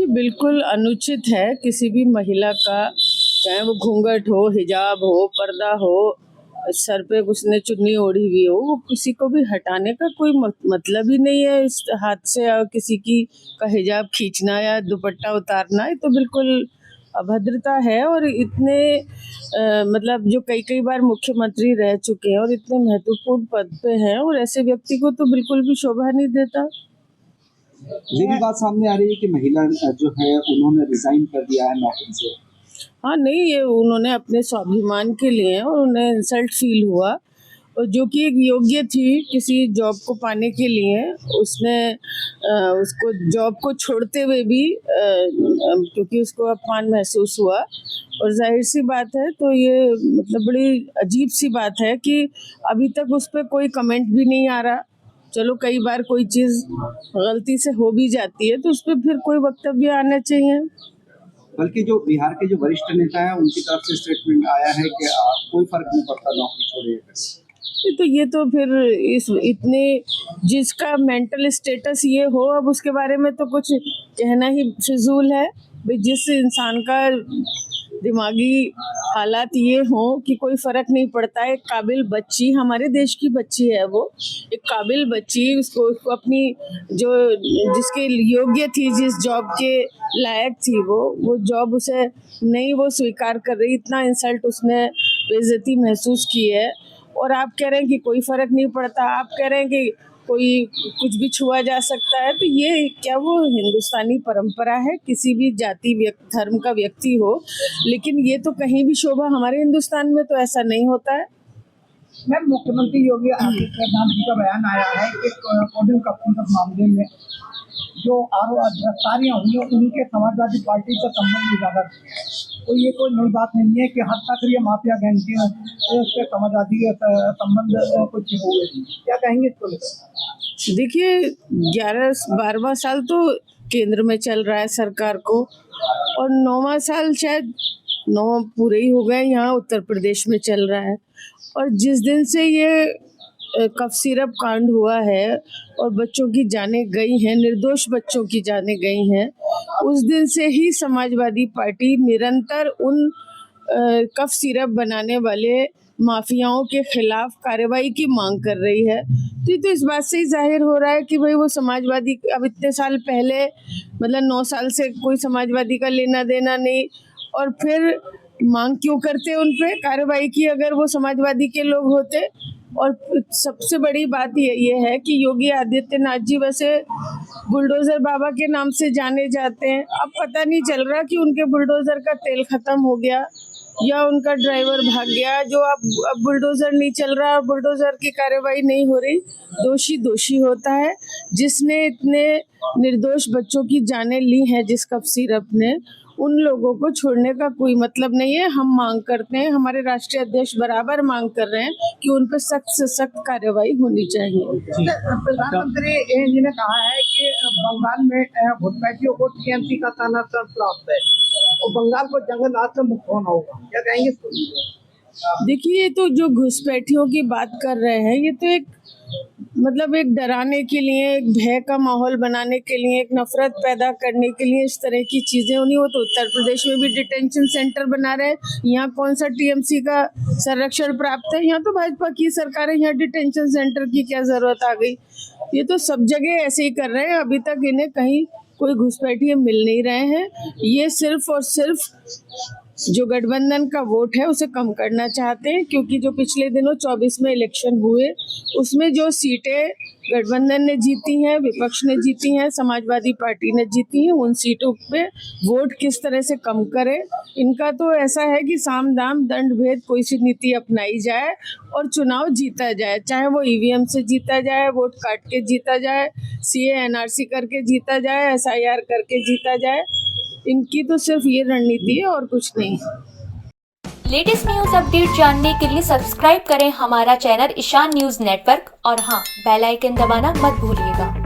देखिए, बिल्कुल अनुचित है किसी भी महिला का, चाहे वो घूंघट हो, हिजाब हो, पर्दा हो, सर पे उसने चुन्नी ओढ़ी हुई हो, वो किसी को भी हटाने का कोई मतलब ही नहीं है। इस हाथ से किसी की का हिजाब खींचना या दुपट्टा उतारना, ये तो बिल्कुल अभद्रता है। और इतने मतलब जो कई कई बार मुख्यमंत्री रह चुके हैं और इतने महत्वपूर्ण पद पे हैं, और ऐसे व्यक्ति को तो बिल्कुल भी शोभा नहीं देता। ये भी बात सामने आ रही है कि महिला जो है उन्होंने रिजाइन कर दिया है नौकरी से। हाँ, नहीं, ये उन्होंने अपने स्वाभिमान के लिए और उन्हें इंसल्ट फील हुआ, और जो कि एक योग्य थी किसी जॉब को पाने के लिए, उसने उसको जॉब को छोड़ते हुए भी क्योंकि उसको अपमान महसूस हुआ। और जाहिर सी बात है, तो ये मतलब बड़ी अजीब सी बात है कि अभी तक उस पर कोई कमेंट भी नहीं आ रहा। चलो, कई बार कोई चीज़ गलती से हो भी जाती है तो उस पर फिर कोई वक्तव्य आना चाहिए। बल्कि जो बिहार के जो वरिष्ठ नेता हैं उनकी तरफ से स्टेटमेंट आया है कि कोई फर्क नहीं पड़ता नौकरी छोड़िए। ये तो फिर इस इतने जिसका मेंटल स्टेटस ये हो, अब उसके बारे में तो कुछ कहना ही फिजूल है। भाई, जिस इंसान का दिमागी हालात ये हो कि कोई फर्क नहीं पड़ता, एक काबिल बच्ची, हमारे देश की बच्ची है वो, एक काबिल बच्ची, उसको अपनी जो जिसके योग्य थी, जिस जॉब के लायक थी, वो जॉब उसे नहीं वो स्वीकार कर रही, इतना इंसल्ट उसने, बेइज्जती महसूस की है। और आप कह रहे हैं कि कोई फर्क नहीं पड़ता, आप कह रहे हैं कि कोई कुछ भी छुआ जा सकता है। तो ये क्या वो हिंदुस्तानी परंपरा है? किसी भी जाति धर्म का व्यक्ति हो, लेकिन ये तो कहीं भी शोभा, हमारे हिंदुस्तान में तो ऐसा नहीं होता है। मैम, मुख्यमंत्री योगी आदित्यनाथ जी का बयान आया है कि कोडिंग कपूर मामले में जो गिरफ्तारियां हुई हैं उनके समाजवादी पार्टी से संबंध उजागर, तो ये कोई नई बात नहीं है कि हद तक ये माफिया गैंग के समाजवादी संबंध कुछ हुए। क्या कहेंगे इसको? देखिए, 11-12वां साल तो केंद्र में चल रहा है सरकार को, और 9वां साल शायद 9 पूरे ही हो गए यहाँ उत्तर प्रदेश में चल रहा है। और जिस दिन से ये कफ सिरप कांड हुआ है और बच्चों की जानें गई हैं, निर्दोष बच्चों की जानें गई हैं, उस दिन से ही समाजवादी पार्टी निरंतर उन कफ सिरप बनाने वाले माफियाओं के खिलाफ कार्रवाई की मांग कर रही है। तो इस बात से ही जाहिर हो रहा है कि भाई वो समाजवादी, अब इतने साल पहले, मतलब 9 साल से कोई समाजवादी का लेना देना नहीं, और फिर मांग क्यों करते उन पे कार्रवाई की अगर वो समाजवादी के लोग होते। और सबसे बड़ी बात ये है कि योगी आदित्यनाथ जी वैसे बुलडोजर बाबा के नाम से जाने जाते हैं। अब पता नहीं चल रहा कि उनके बुलडोजर का तेल खत्म हो गया या उनका ड्राइवर भाग गया, जो अब बुलडोजर नहीं चल रहा और बुलडोजर की कार्रवाई नहीं हो रही। दोषी दोषी होता है। जिसने इतने निर्दोष बच्चों की जानें ली हैं, जिस कफ सिरप ने, उन लोगों को छोड़ने का कोई मतलब नहीं है। हम मांग करते हैं, हमारे राष्ट्रीय अध्यक्ष बराबर मांग कर रहे हैं कि उन पर सख्त से सख्त कार्रवाई होनी चाहिए। प्रधानमंत्री जी ने कहा है कि बंगाल में घुसपैठियों को टीएमसी का समर्थन प्राप्त है और बंगाल को जंगल से मुक्त होना होगा। क्या कहेंगे इसको? देखिए, ये तो जो घुसपैठियों की बात कर रहे हैं, ये तो एक मतलब एक डराने के लिए, एक भय का माहौल बनाने के लिए, एक नफरत पैदा करने के लिए इस तरह की चीजें होनी हो। तो उत्तर प्रदेश में भी डिटेंशन सेंटर बना रहे हैं, यहाँ कौन सा टीएमसी का संरक्षण प्राप्त है? यहाँ तो भाजपा की सरकार है, यहाँ डिटेंशन सेंटर की क्या जरूरत आ गई? ये तो सब जगह ऐसे ही कर रहे हैं। अभी तक इन्हें कहीं कोई घुसपैठिए मिल नहीं रहे हैं। ये सिर्फ और सिर्फ जो गठबंधन का वोट है उसे कम करना चाहते हैं, क्योंकि जो पिछले दिनों 24 में इलेक्शन हुए, उसमें जो सीटें गठबंधन ने जीती हैं, विपक्ष ने जीती हैं, समाजवादी पार्टी ने जीती हैं, उन सीटों पे वोट किस तरह से कम करे। इनका तो ऐसा है कि साम दाम दंड भेद कोई सी नीति अपनाई जाए और चुनाव जीता जाए, चाहे वो ईवीएम से जीता जाए, वोट काट के जीता जाए, सीए एनआरसी करके जीता जाए, एसआईआर करके जीता जाए। इनकी तो सिर्फ ये रणनीति है और कुछ नहीं। लेटेस्ट न्यूज अपडेट जानने के लिए सब्सक्राइब करें हमारा चैनल ईशान न्यूज नेटवर्क, और हाँ, बेल आइकन दबाना मत भूलिएगा।